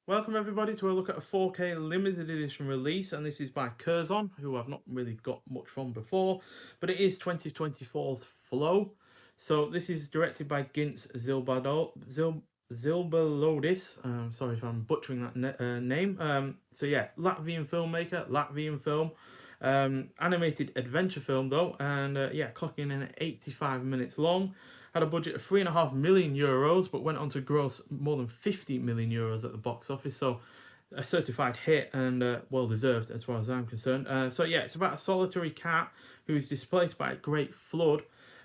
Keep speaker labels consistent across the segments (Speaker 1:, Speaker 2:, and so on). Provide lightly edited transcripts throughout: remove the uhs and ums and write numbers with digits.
Speaker 1: Welcome everybody to a look at a 4K limited edition release, and this is by Curzon, who I've not really got much from before, but it is 2024's Flow. So this is directed by Gintz Zilbalodis. Sorry if I'm butchering that name. So yeah, Latvian filmmaker, Latvian film. Animated adventure film though, and yeah, clocking in at 85 minutes long. Had a budget of €3.5 million, but went on to gross more than €50 million at the box office. So a certified hit and well deserved as far as I'm concerned. So yeah, it's about a solitary cat who is displaced by a great flood,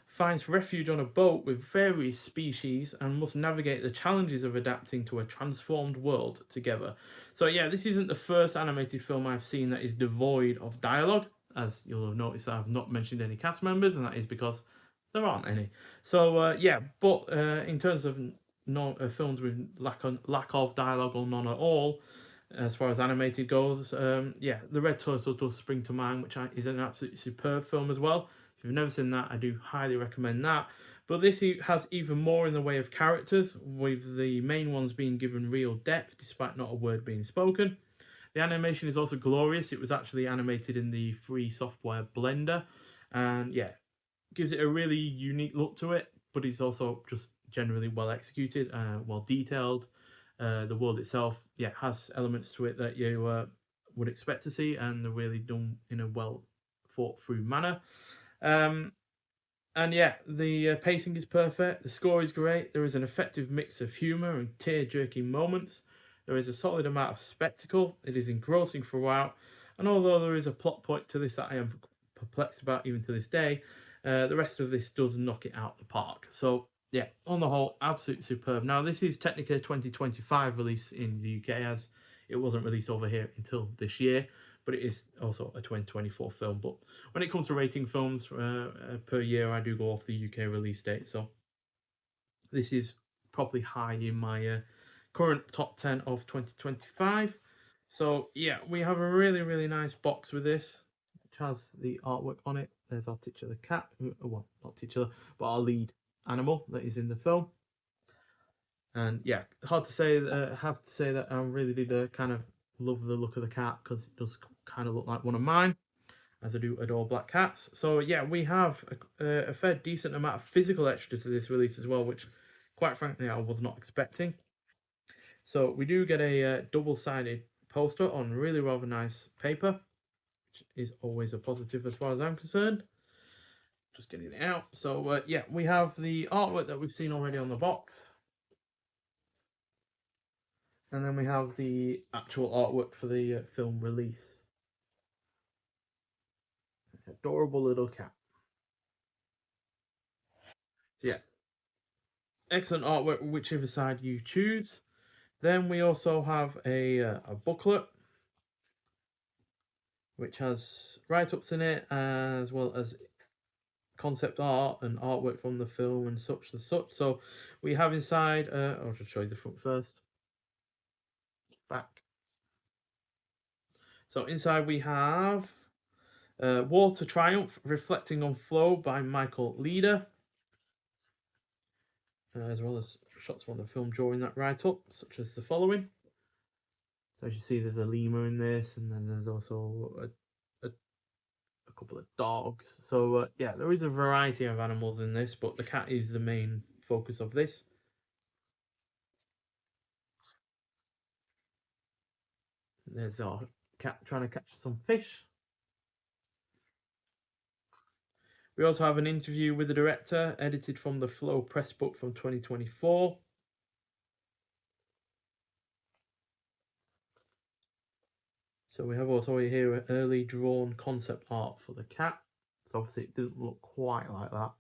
Speaker 1: finds refuge on a boat with various species, and must navigate the challenges of adapting to a transformed world together. So yeah, this isn't the first animated film I've seen that is devoid of dialogue. As you'll have noticed, I've not mentioned any cast members, and that is because there aren't any. So yeah, but in terms of films with lack of dialogue or none at all, as far as animated goes, yeah, The Red Turtle does spring to mind, which is an absolutely superb film as well. If you've never seen that, I do highly recommend that. But this has even more in the way of characters, with the main ones being given real depth despite not a word being spoken. The animation is also glorious. It was actually animated in the free software Blender, and yeah, gives it a really unique look to it, but it's also just generally well executed, well detailed. The world itself, yeah, has elements to it that you would expect to see, and they're really done in a well thought through manner. Um, and yeah, the pacing is perfect. The score is great. There is an effective mix of humor and tear-jerking moments. There is a solid amount of spectacle. It is engrossing throughout. And although there is a plot point to this that I am perplexed about even to this day, the rest of this does knock it out the park. So yeah, on the whole, absolutely superb. Now this is technically a 2025 release in the UK, as it wasn't released over here until this year, but it is also a 2024 film. But when it comes to rating films per year, I do go off the UK release date. So this is probably high in my current top 10 of 2025. So yeah, we have a really nice box with this, which has the artwork on it. There's our titular cat, well, not titular, but our lead animal that is in the film. And yeah, hard to say. Have to say that I really did kind of love the look of the cat, because it does kind of look like one of mine, as I do adore black cats. So yeah, we have a fair decent amount of physical extra to this release as well, which quite frankly I was not expecting. So we do get a double-sided poster on really rather nice paper, which is always a positive as far as I'm concerned. Just getting it out. So yeah, we have the artwork that we've seen already on the box, and then we have the actual artwork for the film release. Adorable little cat. So yeah, excellent artwork whichever side you choose. Then we also have a booklet which has write-ups in it, as well as concept art and artwork from the film and such and such. So we have inside, I'll just show you the front first, back. So inside we have Water Triumph, Reflecting on Flow by Michael Leader, as well as shots from the film during that write-up, such as the following. So as you see, there's a lemur in this, and then there's also a couple of dogs. So yeah, there is a variety of animals in this, but the cat is the main focus of this. There's our cat trying to catch some fish. We also have an interview with the director, edited from the Flow press book from 2024. So we have also here early drawn concept art for the cat. So obviously it doesn't look quite like that.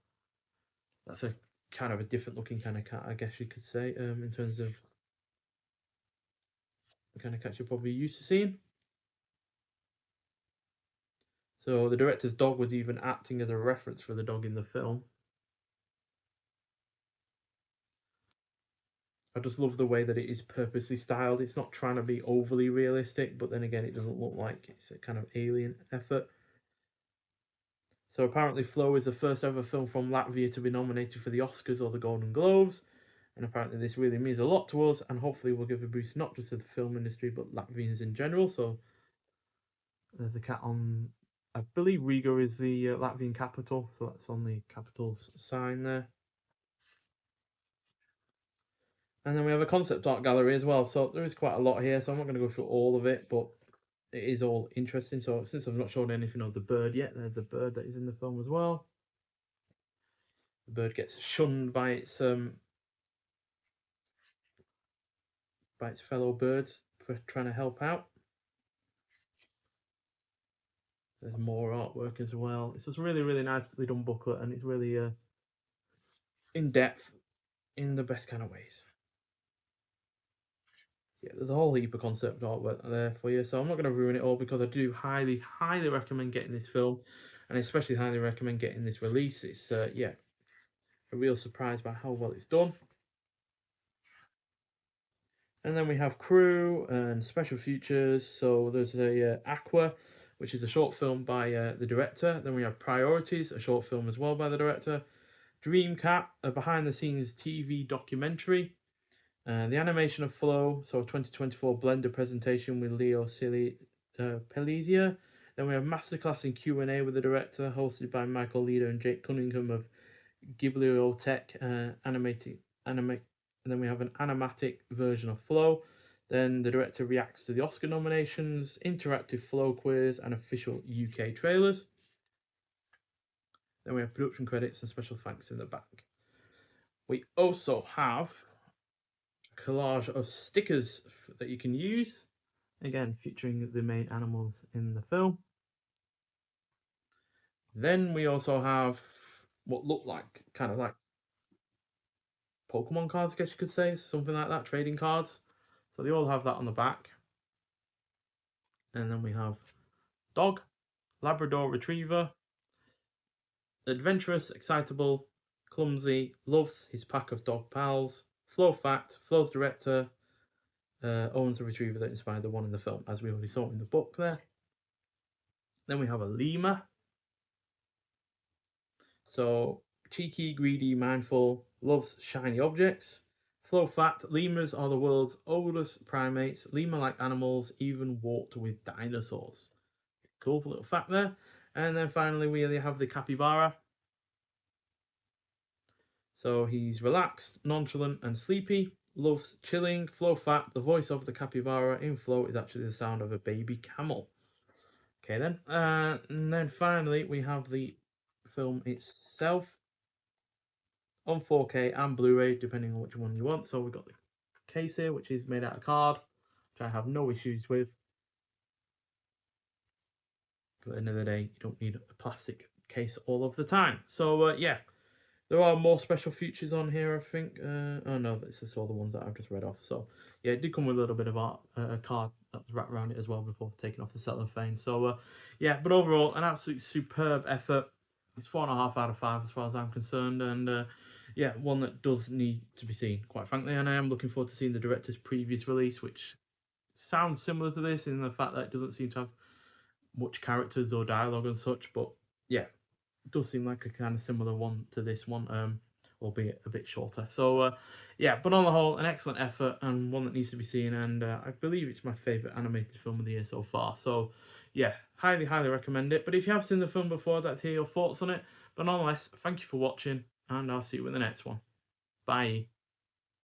Speaker 1: That's a kind of a different looking kind of cat, I guess you could say, in terms of the kind of cat you're probably used to seeing. So the director's dog was even acting as a reference for the dog in the film. I just love the way that it is purposely styled. It's not trying to be overly realistic, but then again, it doesn't look like it's a kind of alien effort. So apparently, Flow is the first ever film from Latvia to be nominated for the Oscars or the Golden Globes, And apparently this really means a lot to us, and hopefully will give a boost not just to the film industry but Latvians in general. So there's the cat on, I believe Riga is the Latvian capital, so that's on the capital's sign there. And then we have a concept art gallery as well, so there is quite a lot here, so I'm not going to go through all of it, but it is all interesting. So since I've not shown anything of the bird yet, there's a bird that is in the film as well. The bird gets shunned by its fellow birds for trying to help out. There's more artwork as well. It's just really, really nicely done booklet, and it's really in depth in the best kind of ways. Yeah, there's a whole heap of concept artwork there for you, so I'm not going to ruin it all because I do highly, highly recommend getting this film, and especially highly recommend getting this release. It's yeah, a real surprise by how well it's done. And then we have crew and special features. So there's a Aqua, which is a short film by the director. Then we have Priorities, a short film as well by the director. Dreamcat, a behind-the-scenes TV documentary. The animation of Flow, so a 2024 Blender presentation with Leo Pelizia. Then we have Masterclass in Q&A with the director, hosted by Michael Leader and Jake Cunningham of Ghibliotech and then we have an animatic version of Flow. Then the director reacts to the Oscar nominations, interactive Flow quiz, and official UK trailers. Then we have production credits and special thanks in the back. We also have a collage of stickers that you can use, again featuring the main animals in the film. Then we also have what look like kind of like Pokemon cards, I guess you could say, something like that, trading cards. So they all have that on the back. And then we have dog, Labrador Retriever, adventurous, excitable, clumsy, loves his pack of dog pals, Flow fact, Flow's director owns a retriever that inspired the one in the film, as we already saw in the book there. Then we have a lemur. So cheeky, greedy, mindful, loves shiny objects. Flow fact, lemurs are the world's oldest primates. Lemur-like animals even walked with dinosaurs. Cool little fact there. And then finally we have the capybara. So he's relaxed, nonchalant and sleepy. Loves chilling. Flow fact, the voice of the capybara in Flow is actually the sound of a baby camel. Okay then. And then finally we have the film itself on 4K and Blu-ray, depending on which one you want. So we've got the case here, which is made out of card, which I have no issues with. But at the end of the day, you don't need a plastic case all of the time. So yeah, there are more special features on here, I think. Oh no, this is all the ones that I've just read off. So yeah, it did come with a little bit of art, a card that was wrapped around it as well before taking off the cellophane. So yeah, but overall, an absolute superb effort. It's 4.5 out of 5 as far as I'm concerned, and yeah, one that does need to be seen, quite frankly. And I am looking forward to seeing the director's previous release, which sounds similar to this in the fact that it doesn't seem to have much characters or dialogue and such, but yeah, it does seem like a kind of similar one to this one, albeit a bit shorter. So yeah, but on the whole, an excellent effort and one that needs to be seen, and I believe it's my favourite animated film of the year so far. So yeah, highly, highly recommend it. But if you have seen the film before, I'd like to hear your thoughts on it. But nonetheless, thank you for watching, and I'll see you in the next one. Bye.